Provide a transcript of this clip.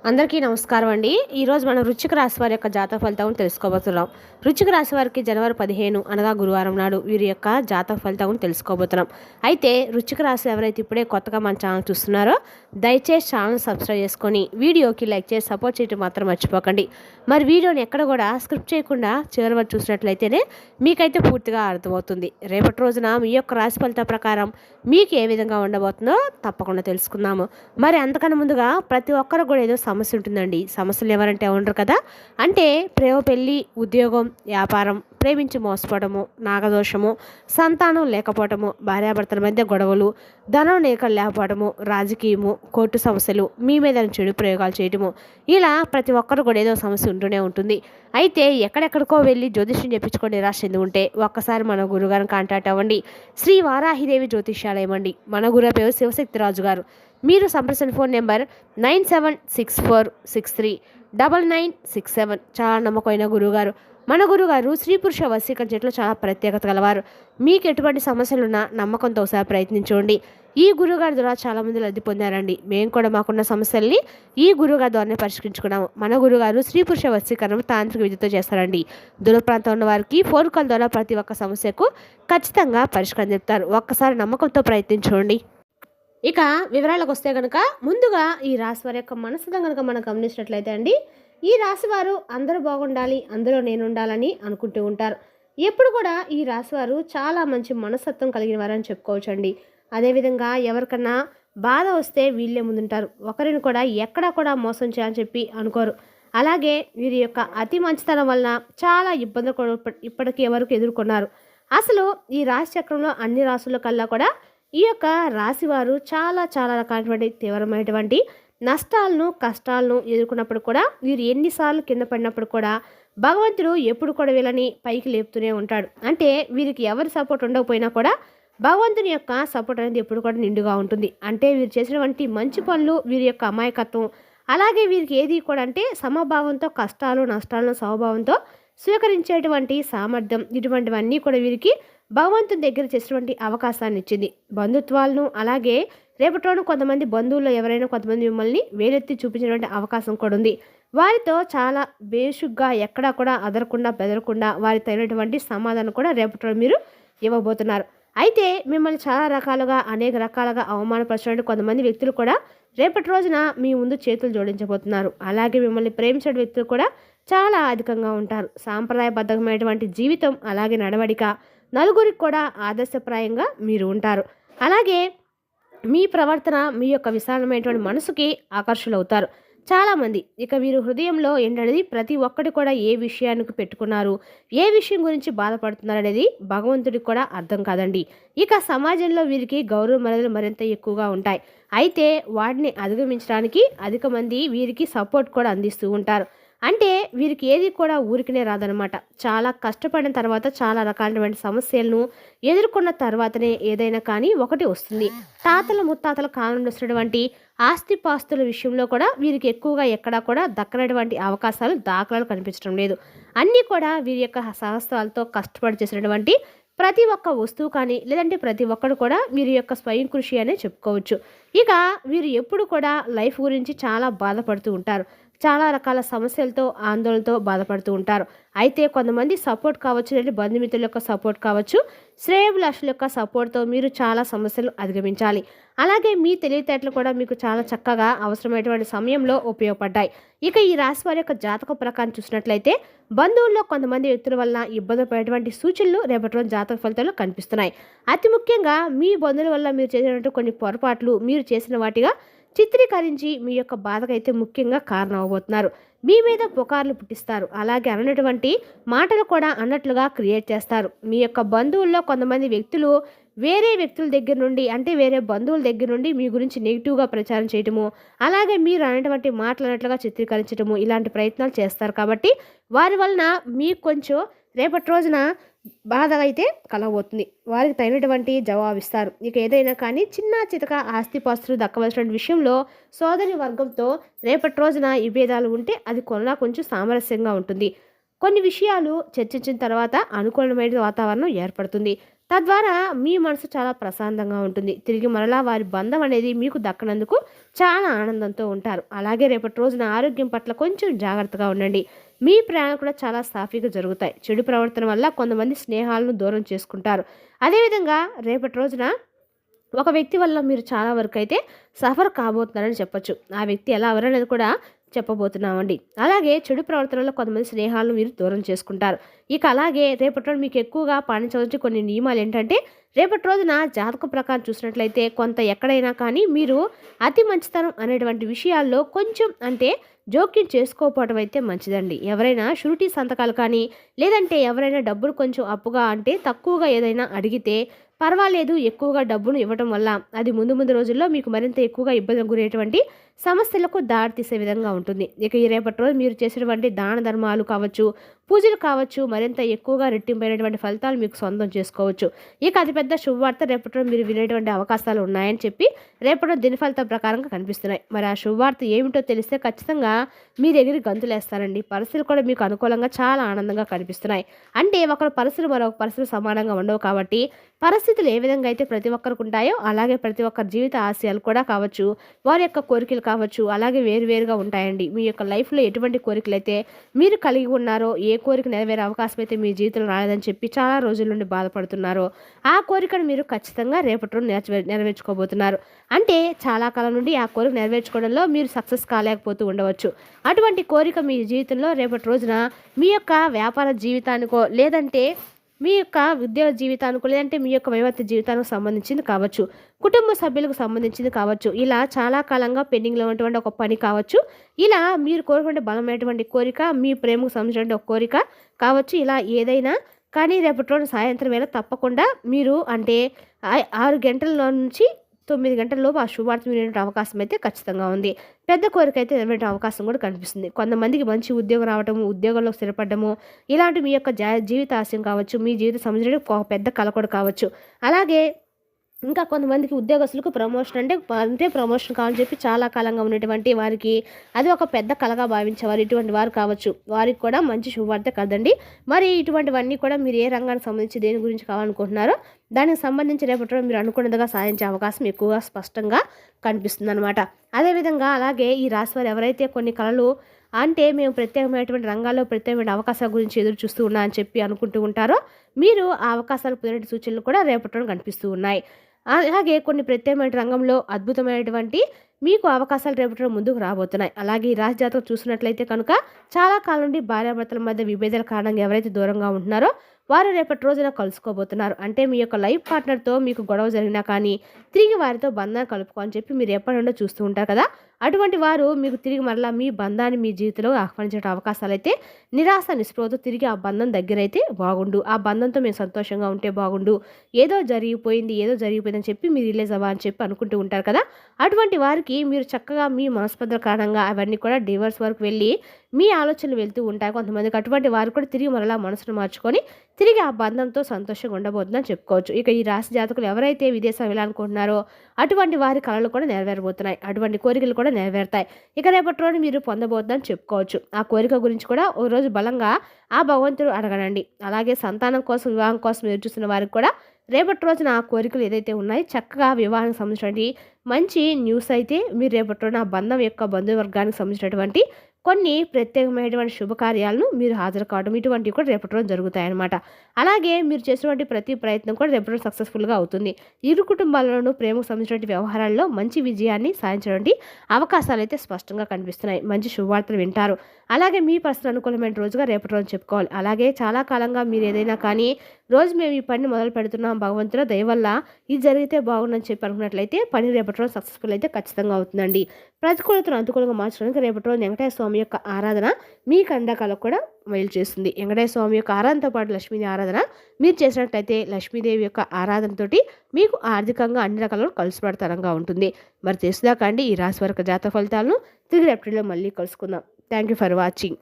అందరికీ నమస్కారం అండి. ఈరోజు మనం వృశ్చిక రాశి వారి యొక్క జాతక ఫలితం తెలుసుకోబోతున్నాం. వృశ్చిక రాశి వారికి జనవరి 15 అనగా గురువారం నాడు వీరి యొక్క జాతక ఫలితం తెలుసుకోబోతున్నాం. అయితే వృశ్చిక రాశి ఎవరైతే ఇప్పుడే కొత్తగా మన ఛానల్ చూస్తున్నారో దయచేసి ఛానల్ సబ్స్క్రైబ్ చేసుకొని వీడియోకి లైక్ చేసి సపోర్ట్ చేయడం మాత్రం మర్చిపోకండి. మరి వీడియోని ఎక్కడ కూడా స్క్రిప్ట్ చేయకుండా చివరి వరకు చూసినట్లయితేనే మీకైతే పూర్తిగా అర్థమవుతుంది. రేపటి రోజున మీ యొక్క రాశి ఫలితం ప్రకారం మీకు ఏ విధంగా ఉండబోతుందో తప్పకుండా తెలుసుకుందాము. మరి అంతకన్నా ముందుగా ప్రతి ఒక్కరు కూడా ఏదో సమస్య ఉంటుందండి. సమస్యలు ఎవరంటే ఉండరు కదా. అంటే ప్రేమ, పెళ్ళి, ఉద్యోగం, వ్యాపారం, ప్రేమించి మోసపోవడము, నాగదోషము, సంతానం లేకపోవడము, భార్యాభర్తల మధ్య గొడవలు, ధనం లేకపోవడము, రాజకీయము, కోర్టు సమస్యలు, మీ మీద చెడు ప్రయోగాలు చేయడము, ఇలా ప్రతి ఒక్కరు కూడా ఏదో సమస్య ఉంటూనే ఉంటుంది. అయితే ఎక్కడెక్కడికో వెళ్ళి జ్యోతిష్యం చెప్పించుకొని నిరాశ చెంది ఉంటే ఒక్కసారి మన గురుగారిని కాంటాక్ట్ అవ్వండి. శ్రీ వారాహిదేవి జ్యోతిష్యాలయం అండి. మన గురువు పేరు శివశక్తిరాజు గారు. మీరు సంప్రదించిన ఫోన్ నెంబర్ 9764639967. చాలా నమ్మకమైన గురువుగారు. మన గురుగారు స్త్రీ పురుష వశీకరణ చెట్లు చాలా ప్రత్యేకత గలవారు. మీకు ఎటువంటి సమస్యలున్నా నమ్మకంతో ఒకసారి ప్రయత్నించండి. ఈ గురువుగారి ద్వారా చాలామంది లబ్ధి పొందారండి. మేము కూడా మాకున్న సమస్యల్ని ఈ గురువుగారి ద్వారానే పరిష్కరించుకున్నాము. మన గురుగారు స్త్రీ పురుష వశీకరణ తాంత్రిక విద్యతో చేస్తారండి. దూర ప్రాంతం ఉన్న వారికి ఫోన్ కాల్ ద్వారా ప్రతి ఒక్క సమస్యకు ఖచ్చితంగా పరిష్కారం చెప్తారు. ఒక్కసారి నమ్మకంతో ప్రయత్నించండి. ఇక వివరాలకు వస్తే కనుక ముందుగా ఈ రాశి వారి యొక్క మనసుగా కనుక మనం గమనించినట్లయితే అండి, ఈ రాశి వారు అందరూ బాగుండాలి, అందులో నేను ఉండాలని అనుకుంటూ ఉంటారు. ఎప్పుడు కూడా ఈ రాశి వారు చాలా మంచి మనస్తత్వం కలిగిన వారని చెప్పుకోవచ్చండి. అదేవిధంగా ఎవరికన్నా బాధ వస్తే వీళ్ళే ముందుంటారు. ఒకరిని కూడా ఎక్కడా కూడా మోసం చేయాలని చెప్పి అనుకోరు. అలాగే వీరి యొక్క అతి మంచితనం వలన చాలా ఇబ్బందులు కూడా ఇప్పటికీ ఎవరికి ఎదుర్కొన్నారు. అసలు ఈ రాశి చక్రంలో అన్ని రాశుల కల్లా కూడా ఈ యొక్క రాశివారు చాలా చాలా రకాలైనటువంటి తీవ్రమైనటువంటి నష్టాలను, కష్టాలను ఎదుర్కొన్నప్పుడు కూడా వీరు ఎన్నిసార్లు కింద పడినప్పుడు కూడా భగవంతుడు ఎప్పుడు కూడా వీళ్ళని పైకి లేపుతూనే ఉంటాడు. అంటే వీరికి ఎవరి సపోర్ట్ ఉండకపోయినా కూడా భగవంతుని యొక్క సపోర్ట్ అనేది ఎప్పుడు కూడా నిండుగా ఉంటుంది. అంటే వీరు చేసినటువంటి మంచి పనులు, వీరి యొక్క అమాయకత్వం, అలాగే వీరికి ఏది కూడా అంటే సమభావంతో కష్టాలు, నష్టాలను సమభావంతో స్వీకరించేటువంటి సామర్థ్యం, ఇటువంటివన్నీ కూడా వీరికి భగవంతుని దగ్గర చేసినటువంటి అవకాశాన్ని ఇచ్చింది. బంధుత్వాలను, అలాగే రేపటిలోనూ కొంతమంది బంధువుల్లో ఎవరైనా కొంతమంది మిమ్మల్ని వేలెత్తి చూపించినటువంటి అవకాశం కూడా ఉంది. వారితో చాలా బేషుగ్గా ఎక్కడా కూడా అదరకుండా బెదరకుండా వారి తగినటువంటి సమాధానం కూడా రేపటిలో మీరు ఇవ్వబోతున్నారు. అయితే మిమ్మల్ని చాలా రకాలుగా అనేక రకాలుగా అవమానపరచినటువంటి కొంతమంది వ్యక్తులు కూడా రేపటి రోజున మీ ముందు చేతులు జోడించబోతున్నారు. అలాగే మిమ్మల్ని ప్రేమించే వ్యక్తులు కూడా చాలా అధికంగా ఉంటారు. సాంప్రదాయబద్ధమైనటువంటి జీవితం, అలాగే నడవడిక, నలుగురికి కూడా ఆదర్శప్రాయంగా మీరు ఉంటారు. అలాగే మీ ప్రవర్తన మీ యొక్క విశాలమైనటువంటి మనసుకి ఆకర్షులవుతారు చాలామంది. ఇక వీరు హృదయంలో ఏంటనేది ప్రతి ఒక్కటి కూడా ఏ విషయానికి పెట్టుకున్నారు, ఏ విషయం గురించి బాధపడుతున్నారు అనేది భగవంతుడికి కూడా అర్థం కాదండి. ఇక సమాజంలో వీరికి గౌరవ మర్యాదలు మరింత ఎక్కువగా ఉంటాయి. అయితే వాటిని అధిగమించడానికి అధిక మంది వీరికి సపోర్ట్ కూడా అందిస్తూ ఉంటారు. అంటే వీరికి ఏది కూడా ఊరికనే రాదనమాట. చాలా కష్టపడిన తర్వాత చాలా రకాలైనటువంటి సమస్యలను ఎదుర్కొన్న తర్వాతనే ఏదైనా కానీ ఒకటి వస్తుంది. తాతల ముత్తాతల కాలం వస్తున్నటువంటి ఆస్తిపాస్తుల విషయంలో కూడా వీరికి ఎక్కువగా ఎక్కడా కూడా దక్కనటువంటి అవకాశాలు, దాఖలాలు కనిపించడం లేదు. అన్నీ కూడా వీరి యొక్క సహస్రాలతో కష్టపడి చేసినటువంటి ప్రతి ఒక్క వస్తువు కానీ, లేదంటే ప్రతి ఒక్కరు కూడా వీరి యొక్క స్వయం కృషి అనే చెప్పుకోవచ్చు. ఇక వీరు ఎప్పుడు కూడా లైఫ్ గురించి చాలా బాధపడుతూ ఉంటారు. చాలా రకాల సమస్యలతో, ఆందోళనతో బాధపడుతూ ఉంటారు. అయితే కొంతమంది సపోర్ట్ కావచ్చు, లేదా బంధుమిత్రుల యొక్క సపోర్ట్ కావచ్చు, శ్రేయోభిలాషుల యొక్క సపోర్ట్తో మీరు చాలా సమస్యలు అధిగమించాలి. అలాగే మీ తెలివితేటలు కూడా మీకు చాలా చక్కగా అవసరమైనటువంటి సమయంలో ఉపయోగపడ్డాయి. ఇక ఈ రాశి వారి యొక్క జాతక ప్రకారం చూసినట్లయితే బంధువుల్లో కొంతమంది వ్యక్తుల వల్ల ఇబ్బంది పడేటువంటి సూచనలు రేపటి రోజు జాతక ఫలితాలు కనిపిస్తున్నాయి. అతి ముఖ్యంగా మీ బంధువుల వల్ల మీరు చేసినటువంటి కొన్ని పొరపాట్లు మీరు చేసిన వాటిగా చిత్రీకరించి మీ యొక్క బాధకైతే ముఖ్యంగా కారణం అవబోతున్నారు. మీ మీద పుకార్లు పుట్టిస్తారు. అలాగే అన్నటువంటి మాటలు కూడా అన్నట్లుగా క్రియేట్ చేస్తారు. మీ యొక్క బంధువుల్లో కొంతమంది వ్యక్తులు వేరే వ్యక్తుల దగ్గర నుండి, అంటే వేరే బంధువుల దగ్గర నుండి మీ గురించి నెగిటివ్గా ప్రచారం చేయటము, అలాగే మీరు అనేటువంటి మాటలు అన్నట్లుగా చిత్రీకరించడము, ఇలాంటి ప్రయత్నాలు చేస్తారు. కాబట్టి వారి వలన మీకు కొంచెం రేపటి రోజున బాధ అయితే కలగబోతుంది. వారికి తగినటువంటి జవాబిస్తారు. ఇక ఏదైనా కానీ చిన్న చితక ఆస్తిపాస్తులు దక్కవలసిన విషయంలో సోదరి వర్గంతో రేపటి రోజున విభేదాలు ఉంటే అది కొంచెం సామరస్యంగా ఉంటుంది. కొన్ని విషయాలు చర్చించిన తర్వాత అనుకూలమైన వాతావరణం ఏర్పడుతుంది. తద్వారా మీ మనసు చాలా ప్రశాంతంగా ఉంటుంది. తిరిగి మరలా వారి బంధం అనేది మీకు దక్కనందుకు చాలా ఆనందంతో ఉంటారు. అలాగే రేపటి రోజున ఆరోగ్యం పట్ల కొంచెం జాగ్రత్తగా ఉండండి. మీ ప్రయాణాలు కూడా చాలా సాఫీగా జరుగుతాయి. చెడు ప్రవర్తన వల్ల కొంతమంది స్నేహాలను దూరం చేసుకుంటారు. అదేవిధంగా రేపటి రోజున ఒక వ్యక్తి వల్ల మీరు చాలా వరకు అయితే సఫర్ కాబోతున్నారని చెప్పొచ్చు. ఆ వ్యక్తి ఎలా ఎవరనేది కూడా చెప్పబోతున్నామండి. అలాగే చెడు ప్రవర్తనలో కొంతమంది స్నేహాలను మీరు దూరం చేసుకుంటారు. ఇక అలాగే రేపటి రోజు మీకు ఎక్కువగా పాటించవలసిన కొన్ని నియమాలు ఏంటంటే, రేపటి రోజున జాతకం ప్రకారం చూసినట్లయితే కొంత ఎక్కడైనా కానీ మీరు అతి మంచితనం అనేటువంటి విషయాల్లో కొంచెం అంటే జోక్యం చేసుకోకపోవడం అయితే మంచిదండి. ఎవరైనా షూరిటీ సంతకాలు కానీ లేదంటే ఎవరైనా డబ్బులు కొంచెం అప్పుగా అంటే తక్కువగా ఏదైనా అడిగితే పర్వాలేదు, ఎక్కువగా డబ్బును ఇవ్వడం వల్ల అది ముందు ముందు రోజుల్లో మీకు మరింత ఎక్కువగా ఇబ్బందులకు గురయ్యేటువంటి సమస్యలకు దారితీసే విధంగా ఉంటుంది. ఇక ఈ రేపటి రోజు మీరు చేసేటువంటి దాన ధర్మాలు కావచ్చు, పూజలు కావచ్చు, మరింత ఎక్కువగా రెట్టింపైనటువంటి ఫలితాలు మీకు సొంతం చేసుకోవచ్చు. ఇక అతిపెద్ద శుభవార్త రేపటి రోజు మీరు వినేటువంటి అవకాశాలు ఉన్నాయని చెప్పి రేపటి రోజు దిన ఫలితం ప్రకారంగా కనిపిస్తున్నాయి. మరి ఆ శుభవార్త ఏమిటో తెలిస్తే ఖచ్చితంగా మీరు ఎగిరి గంతులేస్తారండి. పరిస్థితులు కూడా మీకు అనుకూలంగా చాలా ఆనందంగా కనిపిస్తున్నాయి. అంటే ఒకరి పరిస్థితులు మరొక పరిస్థితులు సమానంగా ఉండవు కాబట్టి పరిస్థితులు ఏ విధంగా అయితే ప్రతి ఒక్కరికి ఉంటాయో అలాగే ప్రతి ఒక్కరి జీవిత ఆశయాలు కూడా కావచ్చు, వారి యొక్క కోరికలు కావచ్చు, అలాగే వేరువేరుగా ఉంటాయండి. మీ యొక్క లైఫ్లో ఎటువంటి కోరికలు అయితే మీరు కలిగి ఉన్నారో, ఏ కోరిక నెరవేరే అవకాశం అయితే మీ జీవితంలో రాలేదని చెప్పి చాలా రోజుల నుండి బాధపడుతున్నారో ఆ కోరికను మీరు ఖచ్చితంగా రేపటి రోజు నెరవేర్చుకోబోతున్నారు. అంటే చాలా కాలం నుండి ఆ కోరిక నెరవేర్చుకోవడంలో మీరు సక్సెస్ కాలేకపోతూ ఉండవచ్చు. అటువంటి కోరిక మీ జీవితంలో రేపటి రోజున మీ యొక్క వ్యాపార జీవితానికో లేదంటే మీ యొక్క ఉద్యోగ జీవితానికి లేదంటే మీ యొక్క వైవాహిక జీవితానికి సంబంధించింది కావచ్చు, కుటుంబ సభ్యులకు సంబంధించింది కావచ్చు, ఇలా చాలా కాలంగా పెండింగ్లో ఉన్నటువంటి ఒక పని కావచ్చు, ఇలా మీరు కోరుకునే బలమైనటువంటి కోరిక, మీ ప్రేమకు సంబంధించిన ఒక కోరిక కావచ్చు, ఇలా ఏదైనా కానీ రేపటి రోజు సాయంత్రం వేళ తప్పకుండా మీరు అంటే 6 గంటల నుంచి 9 గంటల లోపు ఆ శుభవార్త వినే అవకాశం అయితే ఖచ్చితంగా ఉంది. పెద్ద కోరిక అయితే నెరవేరే అవకాశం కూడా కనిపిస్తుంది. కొంతమందికి మంచి ఉద్యోగం రావడము, ఉద్యోగంలో స్థిరపడము, ఇలాంటి మీ యొక్క జీవిత ఆశయం కావచ్చు, మీ జీవిత సంబంధించిన ఒక పెద్ద కల కూడా కావచ్చు. అలాగే ఇంకా కొంతమందికి ఉద్యోగస్తులకు ప్రమోషన్ అంటే ప్రమోషన్ కావాలని చెప్పి చాలా కాలంగా ఉన్నటువంటి వారికి అది ఒక పెద్ద కలగా భావించేవారు ఇటువంటి వారు కావచ్చు. వారికి కూడా మంచి శుభవార్త కదండి. మరి ఇటువంటివన్నీ కూడా మీరు ఏ రంగానికి సంబంధించి దేని గురించి కావాలనుకుంటున్నారో దానికి సంబంధించి రేపటి మీరు అనుకున్నదిగా సాధించే అవకాశం ఎక్కువగా స్పష్టంగా కనిపిస్తుంది అనమాట. అదేవిధంగా అలాగే ఈ రాశి వారు ఎవరైతే కొన్ని కళలు అంటే మేము ప్రత్యేకమైనటువంటి రంగాల్లో ప్రత్యేకమైన అవకాశాల గురించి ఎదురు చూస్తూ ఉన్నా అని చెప్పి అనుకుంటూ ఉంటారో మీరు ఆ అవకాశాలు పొందే సూచనలు కూడా రేపటి కనిపిస్తూ ఉన్నాయి. అలాగే కొన్ని ప్రత్యేకమైన రంగంలో అద్భుతమైనటువంటి మీకు అవకాశాలు రేపటి ముందుకు రాబోతున్నాయి. అలాగే ఈ రాశి జాతకం చూసినట్లయితే కనుక చాలా కాలం నుండి భార్యాభర్తల మధ్య విభేదాల కారణంగా ఎవరైతే దూరంగా ఉంటున్నారో వారు రేపటి రోజున కలుసుకోబోతున్నారు. అంటే మీ యొక్క లైఫ్ పార్ట్నర్తో మీకు గొడవ జరిగినా కానీ తిరిగి వారితో బంధాన్ని కలుపుకోని చెప్పి మీరు ఎప్పటి నుండో చూస్తూ ఉంటారు కదా. అటువంటి వారు మీకు తిరిగి మరలా మీ బంధాన్ని మీ జీవితంలో ఆహ్వానించే అవకాశాలు అయితే నిరాశ నిస్పృహతో తిరిగి ఆ బంధం దగ్గరైతే బాగుండు, ఆ బంధంతో మేము సంతోషంగా ఉంటే బాగుండు, ఏదో జరిగిపోయిందని చెప్పి మీరు రిలీజ్ అవ్వ అని చెప్పి అనుకుంటూ ఉంటారు కదా. అటువంటి వారికి మీరు చక్కగా మీ మనస్పర్ధల కారణంగా అవన్నీ కూడా డివోర్స్ వరకు వెళ్ళి మీ ఆలోచనలు వెళ్తూ ఉంటాయి. కొంతమందికి అటువంటి వారు కూడా తిరిగి మరలా మనసును మార్చుకొని తిరిగి ఆ బంధంతో సంతోషంగా ఉండబోతుందని చెప్పుకోవచ్చు. ఇక ఈ రాశి జాతకులు ఎవరైతే విదేశాలు వెళ్ళాలనుకుంటున్నారో అటువంటి వారి కళలు కూడా నెరవేరబోతున్నాయి. అటువంటి కోరికలు కూడా నెరవేరుతాయి. ఇక రేపటి రోజు మీరు పొందబోతుందని చెప్పుకోవచ్చు. ఆ కోరిక గురించి కూడా ఓ రోజు బలంగా ఆ భగవంతుడు అడగనండి. అలాగే సంతానం కోసం, వివాహం కోసం ఎదురు చూస్తున్న వారికి కూడా రేపటి రోజున ఆ కోరికలు ఏదైతే ఉన్నాయో చక్కగా వివాహానికి సంబంధించినటువంటి మంచి న్యూస్ అయితే మీరు రేపటి రోజున ఆ బంధం యొక్క బంధువర్గానికి సంబంధించినటువంటి కొన్ని ప్రత్యేకమైనటువంటి శుభకార్యాలను మీరు హాజరు కావడం ఇటువంటివి కూడా రేపటి రోజు జరుగుతాయన్నమాట. అలాగే మీరు చేసినటువంటి ప్రతి ప్రయత్నం కూడా రేపటి రోజు సక్సెస్ఫుల్గా అవుతుంది. ఇరు కుటుంబాల్లోనూ ప్రేమకు సంబంధించిన వ్యవహారాల్లో మంచి విజయాన్ని సాధించడానికి అవకాశాలు అయితే స్పష్టంగా కనిపిస్తున్నాయి. మంచి శుభవార్తలు వింటారు. అలాగే మీ పరిస్థితులు అనుకూలమైన రోజుగా రేపటి రోజు చెప్పుకోవాలి. అలాగే చాలా కాలంగా మీరు ఏదైనా కానీ రోజు మేము ఈ పని మొదలు పెడుతున్నాం, భగవంతుడు దయ వల్ల ఇది జరిగితే బాగుందని చెప్పి అనుకున్నట్లయితే పని రేపటి రోజు సక్సెస్ఫుల్ అయితే ఖచ్చితంగా అవుతుందండి. ప్రతికూలతను అనుకూలంగా మార్చడానికి రేపటి రోజు వెంకటేశ్వర స్వామి యొక్క ఆరాధన మీకు అండకాలకు కూడా మేలు చేస్తుంది. వెంకటేశ్వర స్వామి యొక్క ఆరాధనతో పాటు లక్ష్మీదేవి ఆరాధన మీరు చేసినట్లయితే లక్ష్మీదేవి యొక్క ఆరాధనతోటి మీకు ఆర్థికంగా అన్ని రకాల కలిసిపడతనంగా ఉంటుంది. మరి తెలుసుదాకా అండి ఈ రాశి వారి జాతక ఫలితాలను తిరిగి రేపటిలో మళ్ళీ కలుసుకుందాం. Thank you for watching.